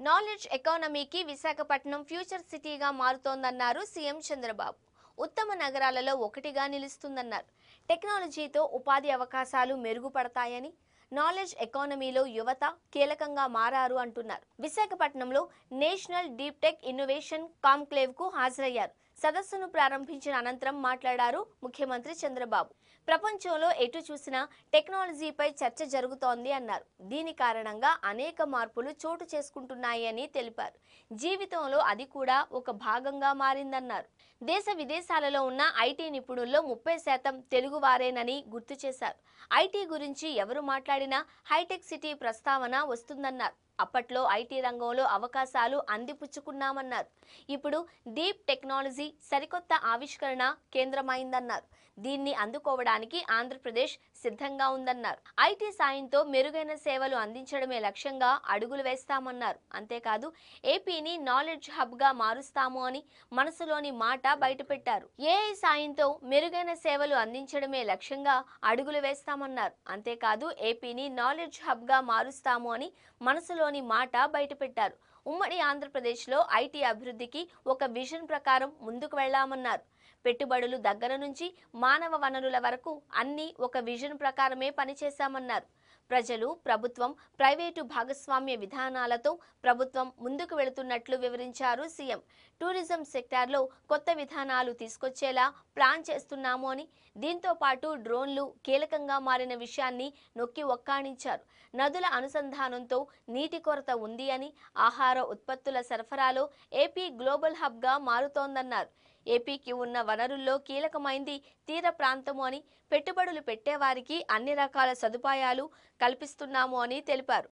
Knowledge ఎకానమీకి Visakhapatnam future సిటీగా మారుతోందన్నారు CM Chandrababu. ఉత్తమ నగరాలలో ఒకటిగా నిలుస్తుందన్నారు. టెక్నాలజీతో ఉపాధి అవకాశాలు మెరుగుపడతాయని, నాలెడ్జ్ ఎకానమీలో యువత కీలకంగా మారారు అంటున్నారు. విశాఖపట్నంలో national deep tech innovation conclave కు హాజరయ్యారు. సదస్సును ప్రారంభించిన అనంతరం మాట్లాడారు ముఖ్యమంత్రి చంద్రబాబు. ప్రపంచంలో ఎటు చూసినా టెక్నాలజీపై చర్చ జరుగుతోంది అన్నారు. దీని కారణంగా అనేక మార్పులు చోటు చేసుకుంటున్నాయి అని తెలిపారు. జీవితంలో అది కూడా ఒక భాగంగా మారిందన్నారు. దేశ విదేశాలలో ఉన్న ఐటీ నిపుణుల్లో 30% తెలుగువారేనని గుర్తు చేశారు. ఐటీ గురించి ఎవరు మాట్లాడినా హైటెక్ సిటీ ప్రస్తావన వస్తుందన్నారు. అప్పట్లో ఐటీ రంగంలో అవకాశాలు అందిపుచ్చుకున్నామన్నారు. ఇప్పుడు డీప్ టెక్నాలజీ సరికొత్త ఆవిష్కరణ కేంద్రమైందన్నారు. దీన్ని అందుకోవడానికి ఆంధ్రప్రదేశ్ సిద్ధంగా ఉందన్నారు. ఐటీ సాయంతో మెరుగైన సేవలు అందించడమే లక్ష్యంగా అడుగులు వేస్తామన్నారు. అంతేకాదు ఏపీని నాలెడ్జ్ హబ్ గా మారుస్తాము అని మనసులోని మాట బయటపెట్టారు. ఏఐ సాయంతో మెరుగైన సేవలు అందించడమే లక్ష్యంగా అడుగులు వేస్తామన్నారు. అంతేకాదు ఏపీని నాలెడ్జ్ హబ్ గా మారుస్తాము అని మనసులోని మాట బయటపెట్టారు. ఉమ్మడి ఆంధ్రప్రదేశ్లో ఐటీ అభివృద్ధికి ఒక విజన్ ప్రకారం ముందుకు వెళ్లామన్నారు. పెట్టుబడులు దగ్గర నుంచి మానవ వనరుల వరకు అన్ని ఒక విజన్ ప్రకారమే పనిచేశామన్నారు. ప్రజలు, ప్రభుత్వం, ప్రైవేటు భాగస్వామ్య విధానాలతో ప్రభుత్వం ముందుకు వెళుతున్నట్లు వివరించారు సీఎం. టూరిజం సెక్టార్లో కొత్త విధానాలు తీసుకొచ్చేలా ప్లాన్ చేస్తున్నాము అని, దీంతో పాటు డ్రోన్లు కీలకంగా మారిన విషయాన్ని నొక్కి ఒక్కాణించారు. నదుల అనుసంధానంతో నీటి కొరత ఉంది అని, ఆహార ఉత్పత్తుల సరఫరాలో ఏపీ గ్లోబల్ హబ్గా మారుతోందన్నారు. ఏపీకి ఉన్న వనరుల్లో కీలకమైంది తీర ప్రాంతము అని, పెట్టుబడులు పెట్టేవారికి అన్ని రకాల సదుపాయాలు కల్పిస్తున్నాము అని తెలిపారు.